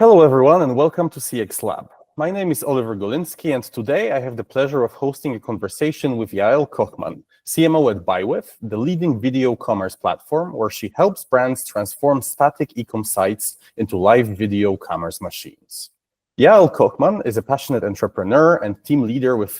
Hello, everyone, and welcome to CX Lab. My name is Oliwer Golinski, and today I have the pleasure of hosting a conversation with Yael Kochman, CMO at buywith, the leading video commerce platform where she helps brands transform static e-com sites into live video commerce machines. Yael Kochman is a passionate entrepreneur and team leader with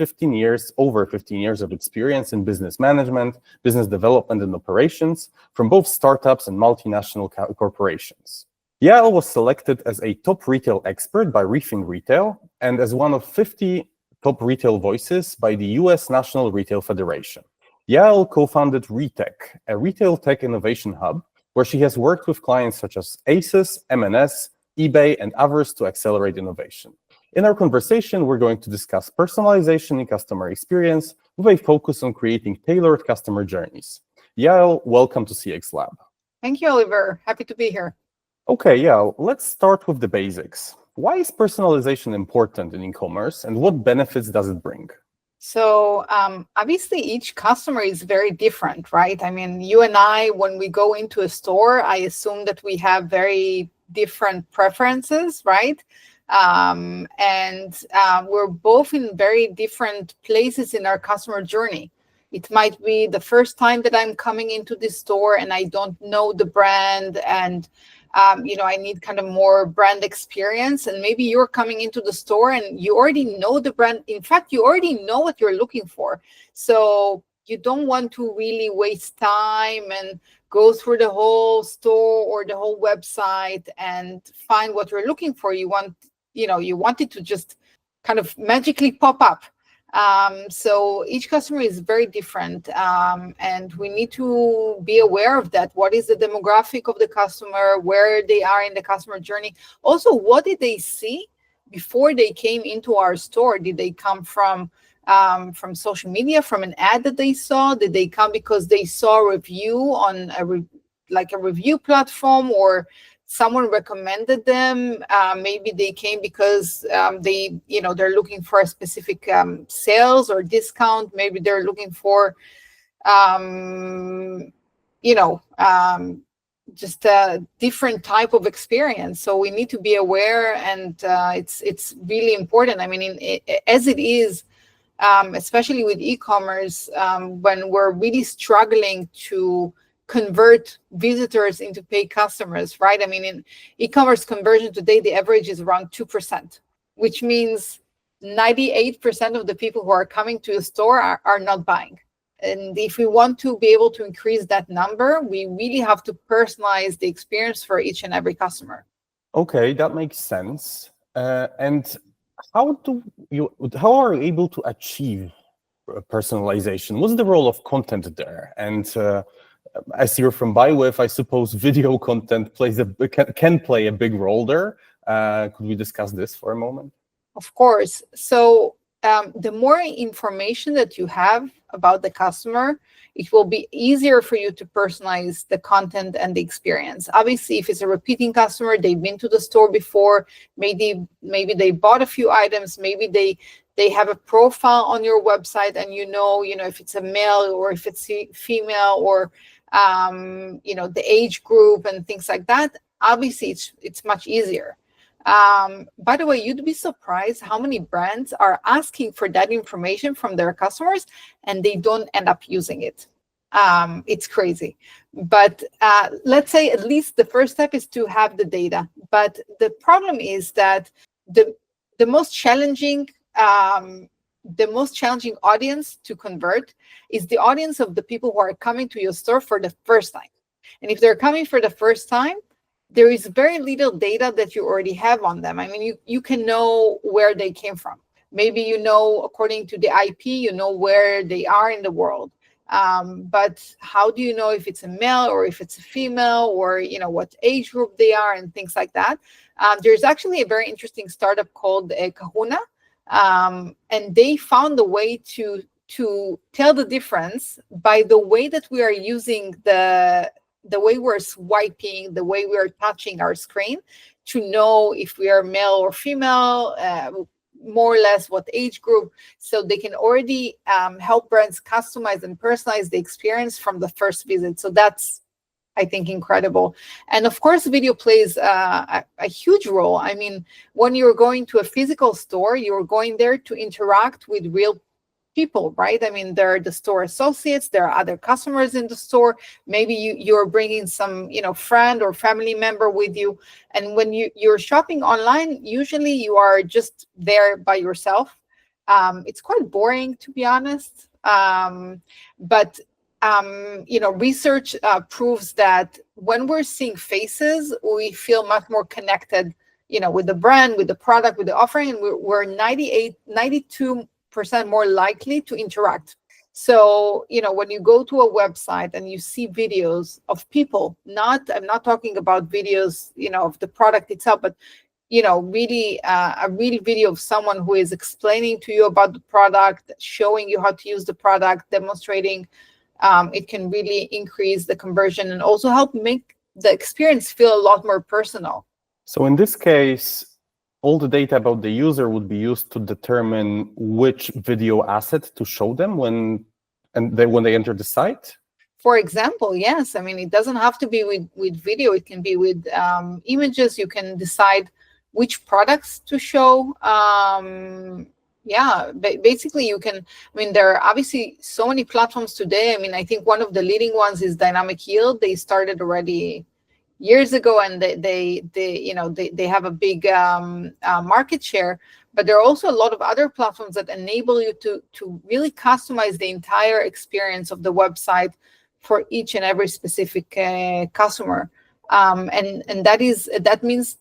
over 15 years of experience in business management, business development, and operations from both startups and multinational corporations. Yael was selected as a top retail expert by Rethink Retail and as one of 50 top retail voices by the US National Retail Federation. Yael co-founded Retech, a retail tech innovation hub, where she has worked with clients such as ASOS, M&S, eBay, and others to accelerate innovation. In our conversation, we're going to discuss personalization in customer experience with a focus on creating tailored customer journeys. Yael, welcome to CX Lab. Thank you, Oliver. Happy to be here. Okay, let's start with the basics. Why is personalization important in e-commerce, and what benefits does it bring? So obviously, each customer is very different, right? I mean, you and I, when we go into a store, I assume that we have very different preferences, right? We're both in very different places in our customer journey. It might be the first time that I'm coming into this store and I don't know the brand, and I need kind of more brand experience. And maybe you're coming into the store and you already know the brand. In fact, you already know what you're looking for. So you don't want to really waste time and go through the whole store or the whole website and find what you're looking for. You want it to just kind of magically pop up. So each customer is very different, and we need to be aware of that. What is the demographic of the customer, where they are in the customer journey? Also, what did they see before they came into our store? Did they come from social media, from an ad that they saw? Did they come because they saw a review on a review platform, or someone recommended them? Maybe they came because they're looking for a specific sales or discount. Maybe they're looking for just a different type of experience. So we need to be aware, and it's really important. I mean, as it is, especially with e-commerce, when we're really struggling to convert visitors into paid customers, right? I mean, in e-commerce conversion today, the average is around 2%, which means 98% of the people who are coming to a store are not buying. And if we want to be able to increase that number, we really have to personalize the experience for each and every customer. Okay, that makes sense. And how are you able to achieve personalization? What's the role of content there? And as you're from buywith, I suppose video content can play a big role there. Could we discuss this for a moment? Of course. So the more information that you have about the customer, it will be easier for you to personalize the content and the experience. Obviously, if it's a repeating customer, they've been to the store before, maybe they bought a few items, maybe they have a profile on your website, and if it's a male or if it's female, or the age group and things like that. Obviously, it's much easier. By the way, you'd be surprised how many brands are asking for that information from their customers and they don't end up using it. It's crazy. But let's say at least the first step is to have the data. But the problem is that the most challenging audience to convert is the audience of the people who are coming to your store for the first time. And if they're coming for the first time, there is very little data that you already have on them. I mean, you can know where they came from. Maybe according to the IP, where they are in the world. But how do you know if it's a male or if it's a female, or what age group they are and things like that? There's actually a very interesting startup called Kahuna, and they found a way to tell the difference by the way that we are using the way we're swiping, the way we're touching our screen, to know if we are male or female, more or less what age group. So they can already help brands customize and personalize the experience from the first visit. So that's I think, incredible. And of course, video plays a huge role. I mean, when you're going to a physical store, you're going there to interact with real people, right? I mean, there are the store associates, there are other customers in the store. Maybe you're bringing some, friend or family member with you. And when you're shopping online, usually you are just there by yourself. It's quite boring, to be honest. But research proves that when we're seeing faces, we feel much more connected, with the brand, with the product, with the offering, and we're 92% more likely to interact. So, when you go to a website and you see videos of people, I'm not talking about videos, of the product itself, but really a real video of someone who is explaining to you about the product, showing you how to use the product, demonstrating, it can really increase the conversion and also help make the experience feel a lot more personal. So in this case, all the data about the user would be used to determine which video asset to show them when they enter the site? For example, yes. I mean, it doesn't have to be with video. It can be with images. You can decide which products to show. Basically you can, there are obviously so many platforms today. I think one of the leading ones is Dynamic Yield. They started already years ago, and they have a big market share. But there are also a lot of other platforms that enable you to really customize the entire experience of the website for each and every specific customer. And that means,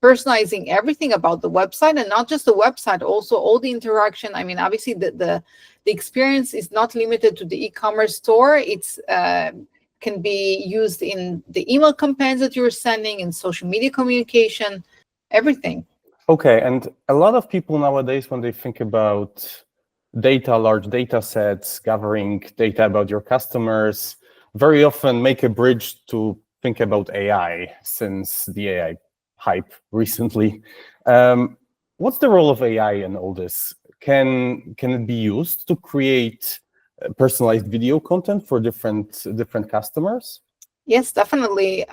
personalizing everything about the website, and not just the website, also all the interaction. Obviously the experience is not limited to the e-commerce store. It's can be used in the email campaigns that you're sending, in social media communication, everything. Okay, and a lot of people nowadays, when they think about data, large data sets, gathering data about your customers, very often make a bridge to think about AI, since the AI hype recently. What's the role of AI in all this? Can it be used to create personalized video content for different customers? Yes, definitely.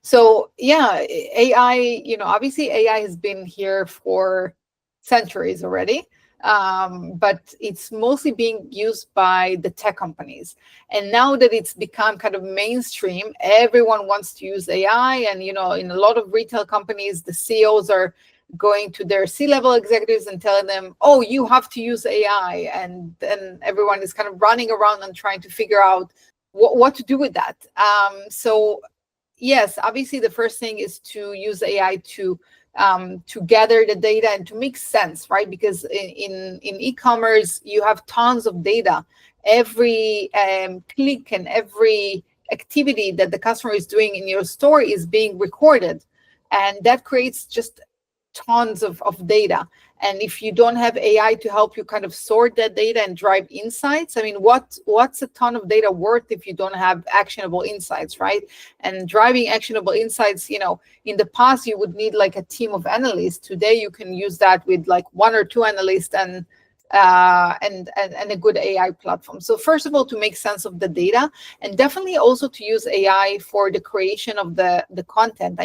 So yeah, AI, obviously AI has been here for centuries already. But it's mostly being used by the tech companies. And now that it's become kind of mainstream, everyone wants to use AI. And, in a lot of retail companies, the CEOs are going to their C-level executives and telling them, oh, you have to use AI. And then everyone is kind of running around and trying to figure out what to do with that. So yes, obviously the first thing is to use AI to gather the data and to make sense, right? Because in e-commerce, you have tons of data. Every click and every activity that the customer is doing in your store is being recorded. And that creates just tons of data. And if you don't have AI to help you kind of sort that data and drive insights, what's a ton of data worth if you don't have actionable insights, right? And driving actionable insights, in the past, you would need like a team of analysts. Today, you can use that with like one or two analysts and a good AI platform. So first of all, to make sense of the data, and definitely also to use AI for the creation of the content.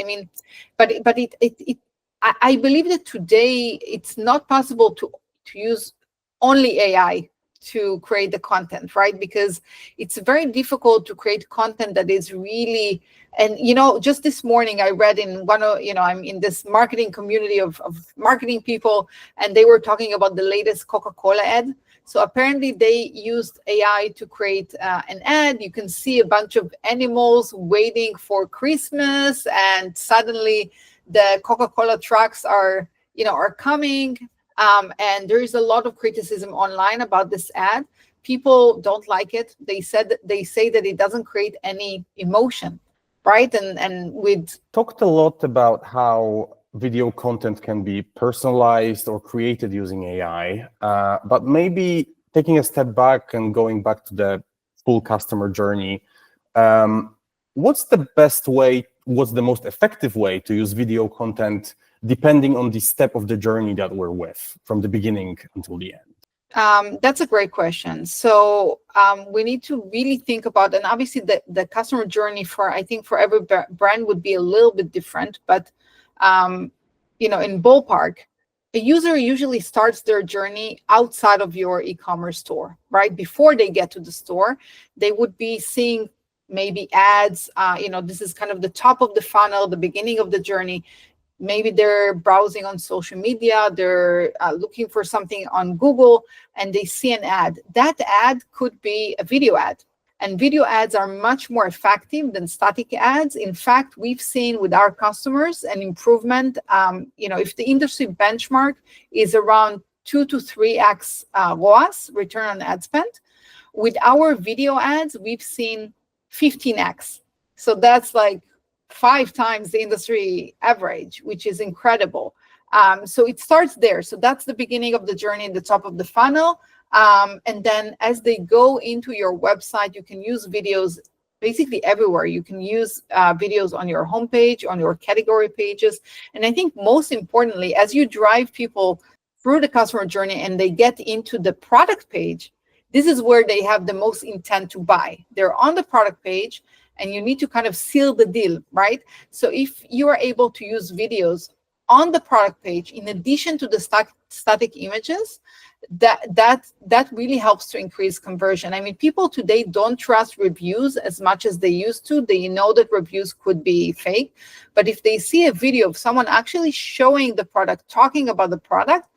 I believe that today it's not possible to use only AI to create the content, right? Because it's very difficult to create content that is really, and just this morning I read in one of, I'm in this marketing community of marketing people, and they were talking about the latest Coca-Cola ad. So apparently they used AI to create an ad. You can see a bunch of animals waiting for Christmas, and suddenly the Coca-Cola trucks are coming. And there is a lot of criticism online about this ad. People don't like it. They say that it doesn't create any emotion, right? And with talked a lot about how video content can be personalized or created using AI, but maybe taking a step back and going back to the full customer journey, what's the most effective way to use video content depending on the step of the journey that we're with, from the beginning until the end? That's a great question. So we need to really think about, and obviously the customer journey I think for every brand would be a little bit different, but in ballpark, a user usually starts their journey outside of your e-commerce store, right? Before they get to the store, they would be seeing maybe ads. This is kind of the top of the funnel, the beginning of the journey. Maybe they're browsing on social media, they're looking for something on Google, and they see an ad. That ad could be a video ad. And video ads are much more effective than static ads. In fact, we've seen with our customers an improvement. If the industry benchmark is around 2 to 3x ROAS, return on ad spend, with our video ads, we've seen 15x. So that's like 5 times the industry average, which is incredible. So it starts there. So that's the beginning of the journey, the top of the funnel. And then as they go into your website, you can use videos basically everywhere. You can use videos on your homepage, on your category pages. And I think most importantly, as you drive people through the customer journey and they get into the product page, this is where they have the most intent to buy. They're on the product page, and you need to kind of seal the deal, right? So if you are able to use videos on the product page, in addition to the static images, that really helps to increase conversion. I mean, people today don't trust reviews as much as they used to. They know that reviews could be fake, but if they see a video of someone actually showing the product, talking about the product,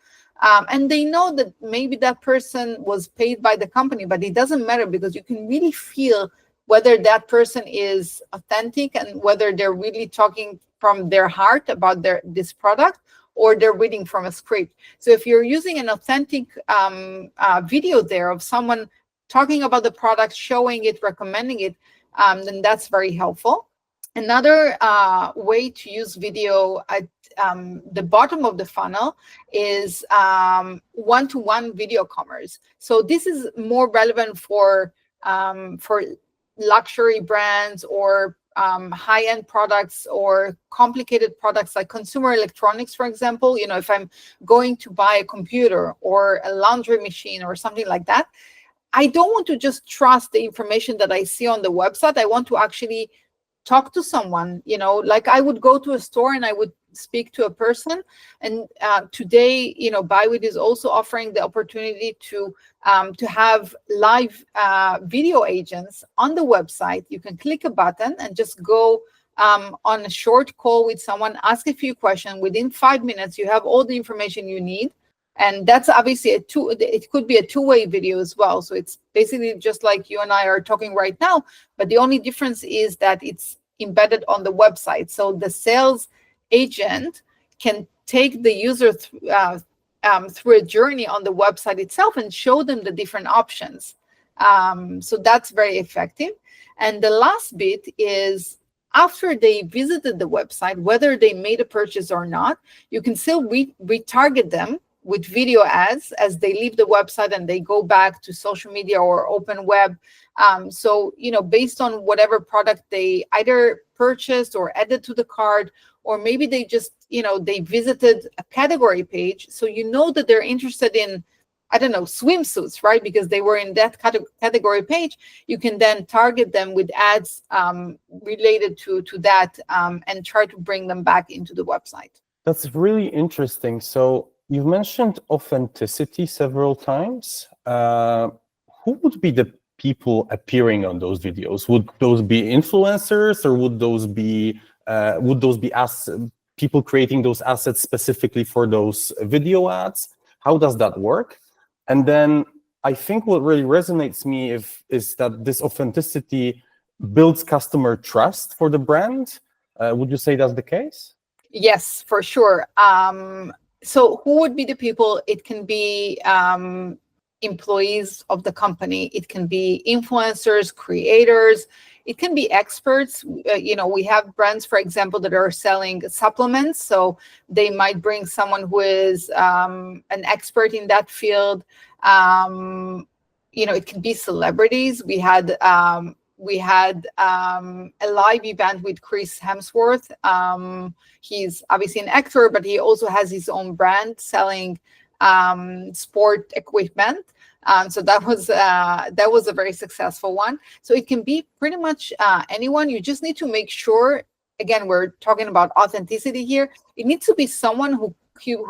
and they know that maybe that person was paid by the company, but it doesn't matter because you can really feel whether that person is authentic and whether they're really talking from their heart about this product, or they're reading from a script. So if you're using an authentic video there of someone talking about the product, showing it, recommending it, then that's very helpful. Another way to use video at the bottom of the funnel is one-to-one video commerce. So this is more relevant for luxury brands or high-end products or complicated products like consumer electronics, for example. If I'm going to buy a computer or a laundry machine or something like that, I don't want to just trust the information that I see on the website. I want to actually talk to someone, like I would go to a store and I would speak to a person. And today, buywith is also offering the opportunity to have live video agents on the website. You can click a button and just go on a short call with someone, ask a few questions. Within 5 minutes, you have all the information you need. And that's obviously it could be a two-way video as well. So it's basically just like you and I are talking right now, but the only difference is that it's embedded on the website. So the sales agent can take the user through a journey on the website itself and show them the different options. So that's very effective. And the last bit is, after they visited the website, whether they made a purchase or not, you can still retarget them with video ads as they leave the website and they go back to social media or open web. So, based on whatever product they either purchased or added to the cart, or maybe they just, they visited a category page. So that they're interested in, swimsuits, right? Because they were in that category page. You can then target them with ads related to that and try to bring them back into the website. That's really interesting. So you've mentioned authenticity several times. Who would be the people appearing on those videos? Would those be influencers, or would those be people creating those assets specifically for those video ads? How does that work? And then I think what really resonates me is that this authenticity builds customer trust for the brand. Would you say that's the case? Yes, for sure. So who would be the people? It can be employees of the company. It can be influencers, creators. It can be experts. We have brands, for example, that are selling supplements. So they might bring someone who is an expert in that field. It can be celebrities. We had a live event with Chris Hemsworth. He's obviously an actor, but he also has his own brand selling sport equipment. So that was a very successful one. So it can be pretty much anyone. You just need to make sure. Again, we're talking about authenticity here. It needs to be someone who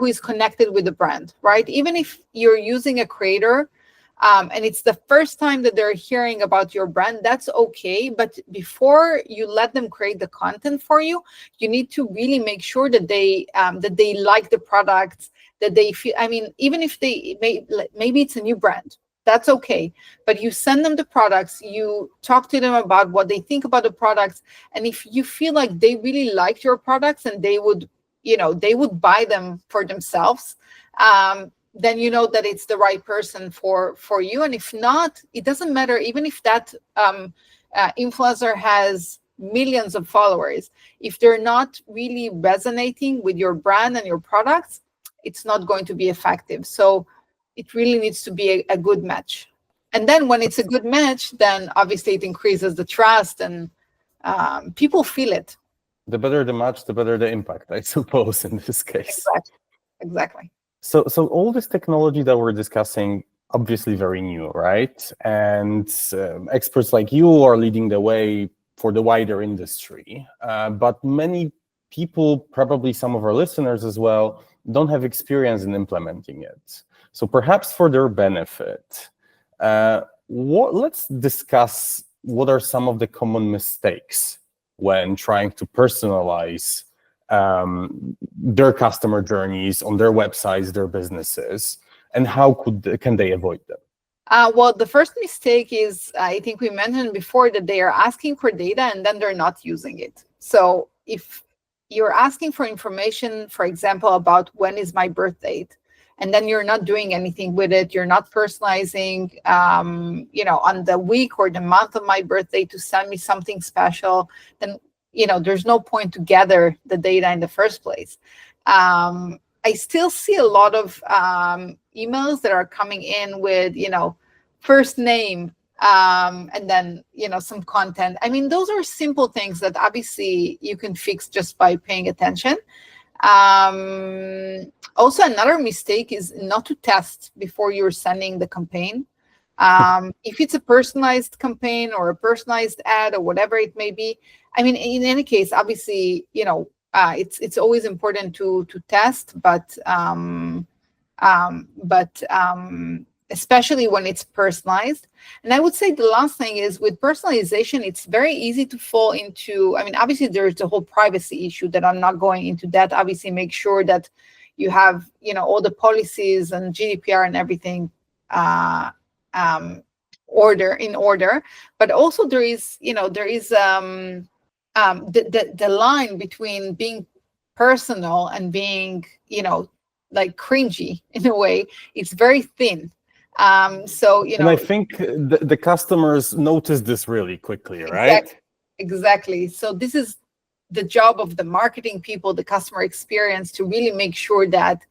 is connected with the brand, right? Even if you're using a creator and it's the first time that they're hearing about your brand, that's okay. But before you let them create the content for you, you need to really make sure that they like the products, that they feel. I mean, even if maybe it's a new brand, that's okay. But you send them the products, you talk to them about what they think about the products, and if you feel like they really like your products and they would buy them for themselves, then you know that it's the right person for you. And if not, it doesn't matter. Even if that influencer has millions of followers, if they're not really resonating with your brand and your products, it's not going to be effective. So it really needs to be a good match. And then when it's a good match, then obviously it increases the trust and people feel it. The better the match, the better the impact, I suppose, in this case. Exactly. So all this technology that we're discussing, obviously very new, right? And experts like you are leading the way for the wider industry. But many people, probably some of our listeners as well, don't have experience in implementing it. So perhaps for their benefit, let's discuss what are some of the common mistakes when trying to personalize their customer journeys on their websites, their businesses, and how can they avoid them? Well, the first mistake is, I think we mentioned before, that they are asking for data and then they're not using it. So if you're asking for information, for example, about when is my birth date, and then you're not doing anything with it, you're not personalizing, on the week or the month of my birthday to send me something special, then there's no point to gather the data in the first place. I still see a lot of emails that are coming in with, first name, and then, some content. I mean, those are simple things that obviously you can fix just by paying attention. Also, another mistake is not to test before you're sending the campaign. If it's a personalized campaign or a personalized ad or whatever it may be, I mean, in any case, obviously, it's always important to test, but especially when it's personalized. And I would say the last thing is, with personalization, it's very easy to fall into, I mean, obviously there's the whole privacy issue that I'm not going into that. Obviously, make sure that you have, all the policies and GDPR and everything in order. But also there is the line between being personal and being, like cringy in a way. It's very thin. So, and I think the customers notice this really quickly, right? Exactly. So this is the job of the marketing people, the customer experience, to really make sure that,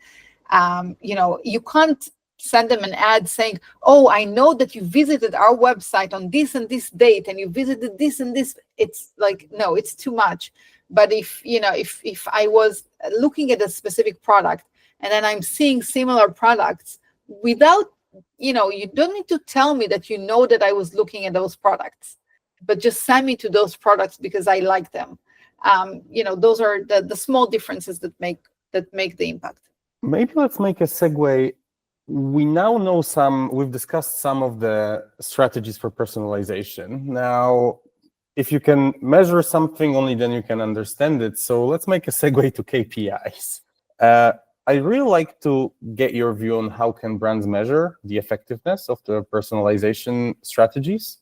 you can't send them an ad saying, oh, I know that you visited our website on this and this date and you visited this and this. It's like, no, it's too much. But if I was looking at a specific product and then I'm seeing similar products without, you don't need to tell me that that I was looking at those products, but just send me to those products because I like them. Those are the small differences that make the impact. Maybe let's make a segue. We now know we've discussed some of the strategies for personalization. Now, if you can measure something, only then you can understand it. So let's make a segue to KPIs. I'd really like to get your view on how can brands measure the effectiveness of the personalization strategies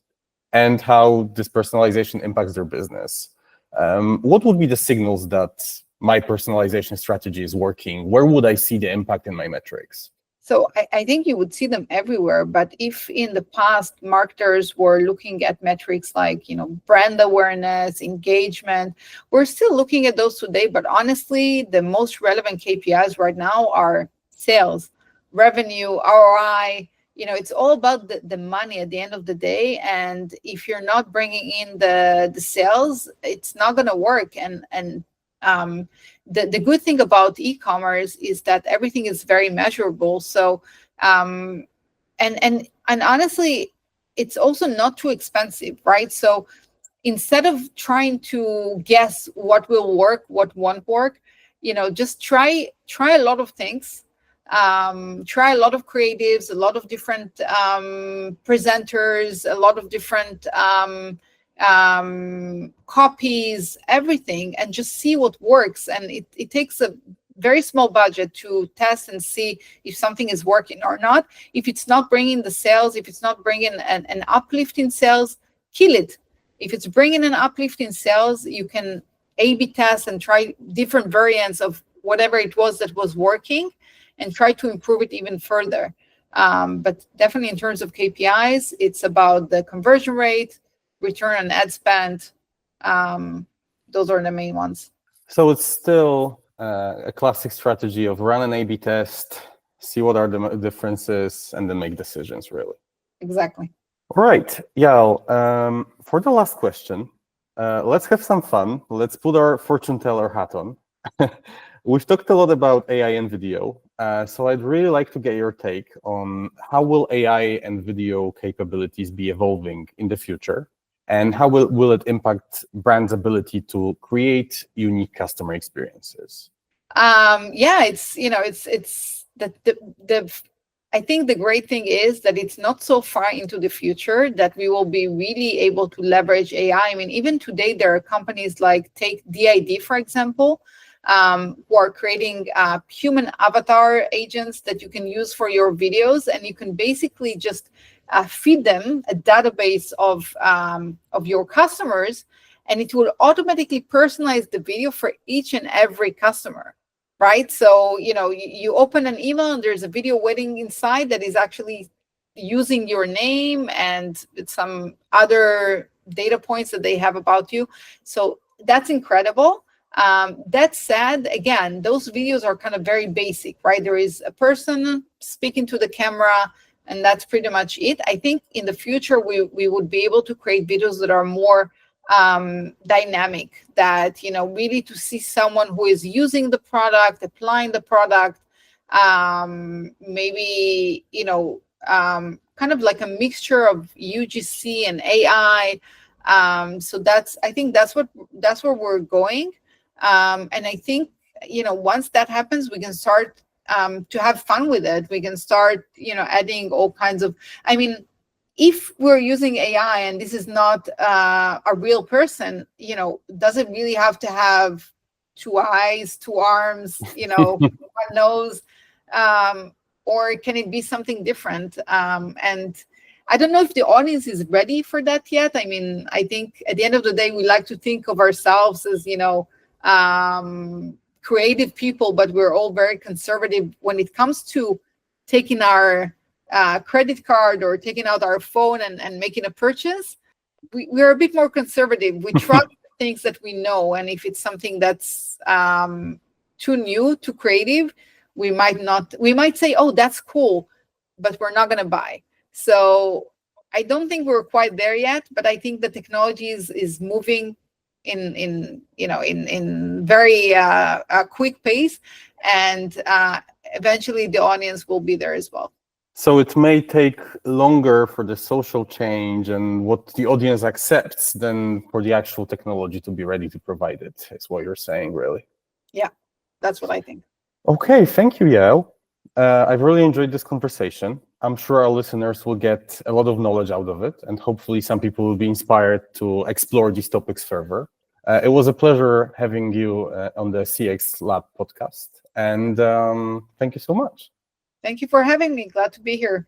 and how this personalization impacts their business. What would be the signals that my personalization strategy is working? Where would I see the impact in my metrics? So I think you would see them everywhere. But if in the past marketers were looking at metrics like, brand awareness, engagement, we're still looking at those today. But honestly, the most relevant KPIs right now are sales, revenue, ROI. It's all about the money at the end of the day. And if you're not bringing in the sales, it's not going to work. And the good thing about e-commerce is that everything is very measurable. So and honestly, it's also not too expensive, right? So instead of trying to guess what will work, what won't work, just try a lot of things. Try a lot of creatives, a lot of different presenters, a lot of different copies, everything, and just see what works. And it takes a very small budget to test and see if something is working or not. If it's not bringing the sales, if it's not bringing an uplift in sales, kill it. If it's bringing an uplift in sales, you can A/B test and try different variants of whatever it was that was working and try to improve it even further. But definitely in terms of KPIs, it's about the conversion rate, return on ad spend. Those are the main ones. So it's still a classic strategy of run an A/B test, see what are the differences, and then make decisions, really. Exactly. All right, Yael, for the last question, let's have some fun. Let's put our fortune teller hat on. We've talked a lot about AI and video, so I'd really like to get your take on how will AI and video capabilities be evolving in the future, and how will it impact brands' ability to create unique customer experiences? Yeah, it's I think the great thing is that it's not so far into the future that we will be really able to leverage AI. I mean, even today, there are companies like take DID, for example, who are creating human avatar agents that you can use for your videos, and you can basically just feed them a database of your customers, and it will automatically personalize the video for each and every customer. Right. So, you open an email and there's a video waiting inside that is actually using your name and some other data points that they have about you. So that's incredible. That said, again, those videos are kind of very basic, right? There is a person speaking to the camera, and that's pretty much it. I think in the future, we would be able to create videos that are more dynamic, that really to see someone who is using the product, applying the product, maybe kind of like a mixture of UGC and AI. So I think that's where we're going, and I think once that happens, we can start to have fun with it. We can start adding all kinds of, I mean, if we're using AI and this is not a real person, does it really have to have two eyes, two arms, one nose, or can it be something different? And I don't know if the audience is ready for that yet. I mean, I think at the end of the day, we like to think of ourselves as, creative people, but we're all very conservative when it comes to taking our credit card or taking out our phone and making a purchase. We're a bit more conservative. We trust things that we know, and if it's something that's too new, too creative, we might say, oh, that's cool, but we're not going to buy. So I don't think we're quite there yet, but I think the technology is moving in very quick pace, and eventually the audience will be there as well. So it may take longer for the social change and what the audience accepts than for the actual technology to be ready to provide it, is what you're saying, really. Yeah, that's what I think. Okay, thank you, Yael. I've really enjoyed this conversation. I'm sure our listeners will get a lot of knowledge out of it, and hopefully some people will be inspired to explore these topics further. It was a pleasure having you on the CX Lab podcast, and thank you so much. Thank you for having me. Glad to be here.